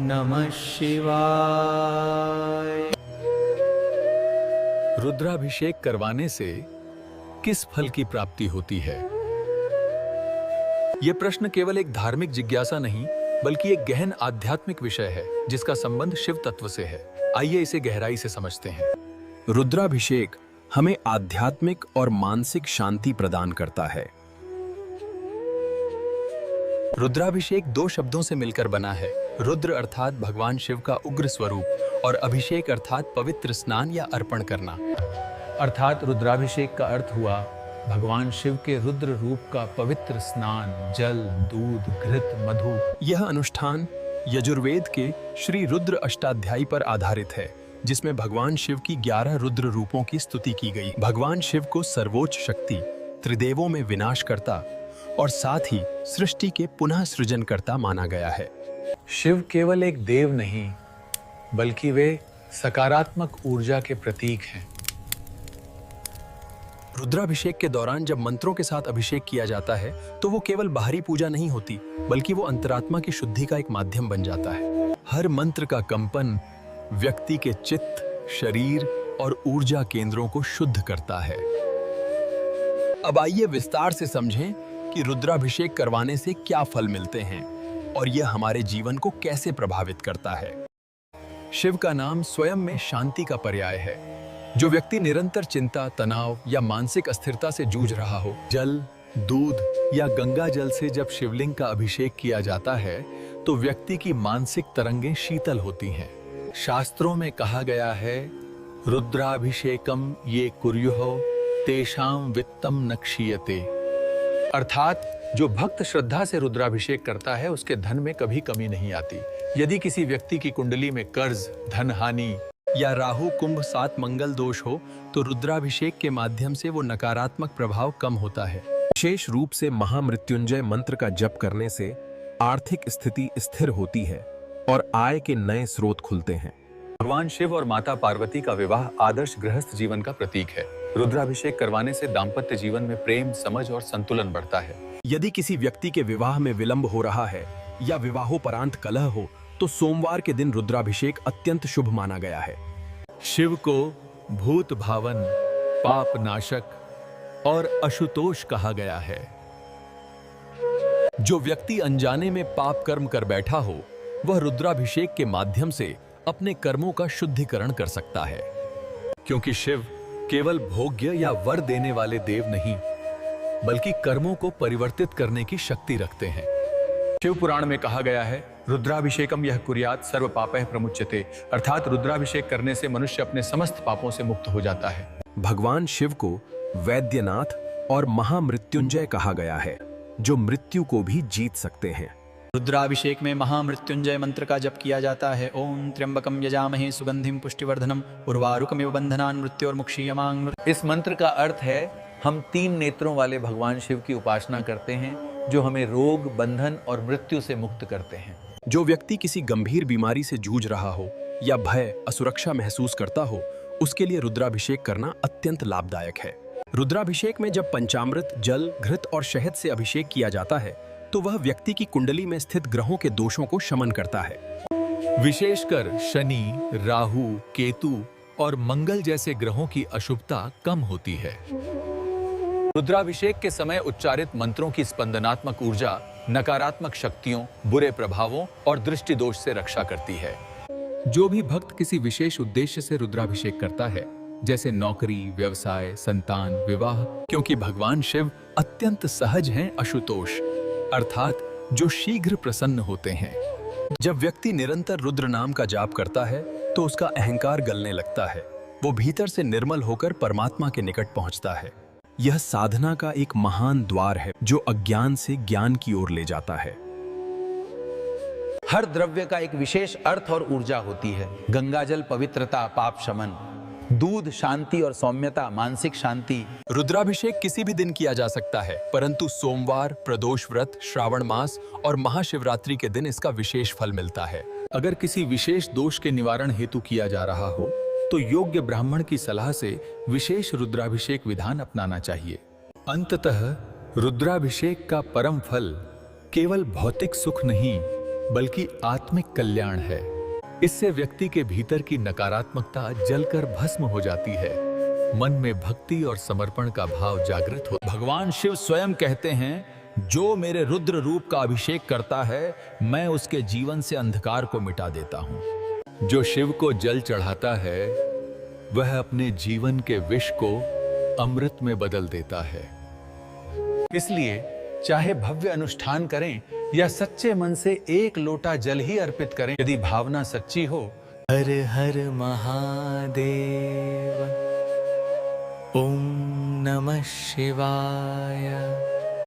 नमः शिवाय। रुद्राभिषेक करवाने से किस फल की प्राप्ति होती है? यह प्रश्न केवल एक धार्मिक जिज्ञासा नहीं, बल्कि एक गहन आध्यात्मिक विषय है जिसका संबंध शिव तत्व से है। आइए इसे गहराई से समझते हैं। रुद्राभिषेक हमें आध्यात्मिक और मानसिक शांति प्रदान करता है। रुद्राभिषेक दो शब्दों से मिलकर बना है। रुद्र अर्थात भगवान शिव का उग्र स्वरूप और अभिषेक अर्थात पवित्र स्नान या अर्पण करना। अर्थात रुद्राभिषेक का अर्थ हुआ भगवान शिव के रुद्र रूप का पवित्र स्नान, जल, दूध, घृत, मधु। यह अनुष्ठान यजुर्वेद के श्री रुद्र अष्टाध्यायी पर आधारित है, जिसमें भगवान शिव की 11 रुद्र रूपों की स्तुति की गई। भगवान शिव को सर्वोच्च शक्ति, त्रिदेवों में विनाशकर्ता और साथ ही सृष्टि के पुनः सृजनकर्ता माना गया है। शिव केवल एक देव नहीं, बल्कि वे सकारात्मक ऊर्जा के प्रतीक हैं। रुद्राभिषेक के दौरान जब मंत्रों के साथ अभिषेक किया जाता है तो वो केवल बाहरी पूजा नहीं होती, बल्कि वो अंतरात्मा की शुद्धि का एक माध्यम बन जाता है। हर मंत्र का कंपन व्यक्ति के चित्त, शरीर और ऊर्जा केंद्रों को शुद्ध करता है। अब आइए विस्तार से समझें कि रुद्राभिषेक करवाने से क्या फल मिलते हैं और यह हमारे जीवन को कैसे प्रभावित करता है। शिव का नाम स्वयं में शांति का पर्याय है। जो व्यक्ति निरंतर चिंता, तनाव या मानसिक अस्थिरता से जूझ रहा हो, जल, दूध या गंगा जल से जब शिवलिंग का अभिषेक किया जाता है तो व्यक्ति की मानसिक तरंगें शीतल होती हैं। शास्त्रों में कहा गया है, रुद्राभिषेकम ये कुर्युः तेषां वित्तम न क्षीयते। अर्थात जो भक्त श्रद्धा से रुद्राभिषेक करता है उसके धन में कभी कमी नहीं आती। यदि किसी व्यक्ति की कुंडली में कर्ज, धन हानि या राहु कुंभ 7 मंगल दोष हो तो रुद्राभिषेक के माध्यम से वो नकारात्मक प्रभाव कम होता है। विशेष रूप से महामृत्युंजय मंत्र का जप करने से आर्थिक स्थिति स्थिर होती है और आय के नए स्रोत खुलते हैं। भगवान शिव और माता पार्वती का विवाह आदर्श गृहस्थ जीवन का प्रतीक है। रुद्राभिषेक करवाने से दाम्पत्य जीवन में प्रेम, समझ और संतुलन बढ़ता है। यदि किसी व्यक्ति के विवाह में विलंब हो रहा है या विवाहोपरांत कलह हो तो सोमवार के दिन रुद्राभिषेक अत्यंत शुभ माना गया है। शिव को भूत भावन, पाप नाशक और अशुतोष कहा गया है। जो व्यक्ति अनजाने में पाप कर्म कर बैठा हो वह रुद्राभिषेक के माध्यम से अपने कर्मों का शुद्धिकरण कर सकता है, क्योंकि शिव केवल भोग्य या वर देने वाले देव नहीं, बल्कि कर्मों को परिवर्तित करने की शक्ति रखते हैं। शिव पुराण में कहा गया है, रुद्राभिषेकम यह कुर्यात सर्व पापैः प्रमुच्यते। अर्थात रुद्राभिषेक करने से मनुष्य अपने समस्त पापों से मुक्त हो जाता है। भगवान शिव को वैद्यनाथ और महामृत्युंजय कहा गया है, जो मृत्यु को भी जीत सकते हैं। रुद्राभिषेक में महामृत्युंजय मंत्र का जप किया जाता है। ओम त्र्यंबकम यजामहे सुगंधिम पुष्टिवर्धनम उर्वारुकमिव बंधनान् मृत्योर्मुक्षीयमां। इस मंत्र का अर्थ है, हम 3 नेत्रों वाले भगवान शिव की उपासना करते हैं जो हमें रोग, बंधन और मृत्यु से मुक्त करते हैं। जो व्यक्ति किसी गंभीर बीमारी से जूझ रहा हो या भय, असुरक्षा महसूस करता हो, उसके लिए रुद्राभिषेक करना अत्यंत लाभदायक है। रुद्राभिषेक में जब पंचामृत, जल, घृत और शहद से अभिषेक किया जाता है तो वह व्यक्ति की कुंडली में स्थित ग्रहों के दोषों को शमन करता है। विशेषकर शनि, राहु, केतु और मंगल जैसे ग्रहों की अशुभता कम होती है। रुद्राभिषेक के समय उच्चारित मंत्रों की स्पंदनात्मक ऊर्जा नकारात्मक शक्तियों, बुरे प्रभावों और दृष्टि दोष से रक्षा करती है। जो भी भक्त किसी विशेष उद्देश्य से रुद्राभिषेक करता है, जैसे नौकरी, व्यवसाय, संतान, विवाह, क्योंकि भगवान शिव अत्यंत सहज हैं, अशुतोष अर्थात जो शीघ्र प्रसन्न होते हैं। जब व्यक्ति निरंतर रुद्र नाम का जाप करता है तो उसका अहंकार गलने लगता है। वो भीतर से निर्मल होकर परमात्मा के निकट पहुंचता है। यह साधना का एक महान द्वार है जो अज्ञान से ज्ञान की ओर ले जाता है। हर द्रव्य का एक विशेष अर्थ और ऊर्जा होती है। गंगाजल पवित्रता, पाप शमन, दूध शांति और सौम्यता, मानसिक शांति। रुद्राभिषेक किसी भी दिन किया जा सकता है, परंतु सोमवार, प्रदोष व्रत, श्रावण मास और महाशिवरात्रि के दिन इसका विशेष फल मिलता है। अगर किसी विशेष दोष के निवारण हेतु किया जा रहा हो तो योग्य ब्राह्मण की सलाह से विशेष रुद्राभिषेक विधान अपनाना चाहिए। अंततः रुद्राभिषेक का परम फल केवल भौतिक सुख नहीं, बल्कि आत्मिक कल्याण है। इससे व्यक्ति के भीतर की नकारात्मकता जलकर भस्म हो जाती है। मन में भक्ति और समर्पण का भाव जागृत हो। भगवान शिव स्वयं कहते हैं, जो मेरे रुद्र रूप का अभिषेक करता है, मैं उसके जीवन से अंधकार को मिटा देता हूं। जो शिव को जल चढ़ाता है, वह अपने जीवन के विष को अमृत में बदल देता है। इसलिए चाहे भव्य अनुष्ठान करें या सच्चे मन से एक लोटा जल ही अर्पित करें, यदि भावना सच्ची हो। हर हर महादेव। ओम नमः शिवाय।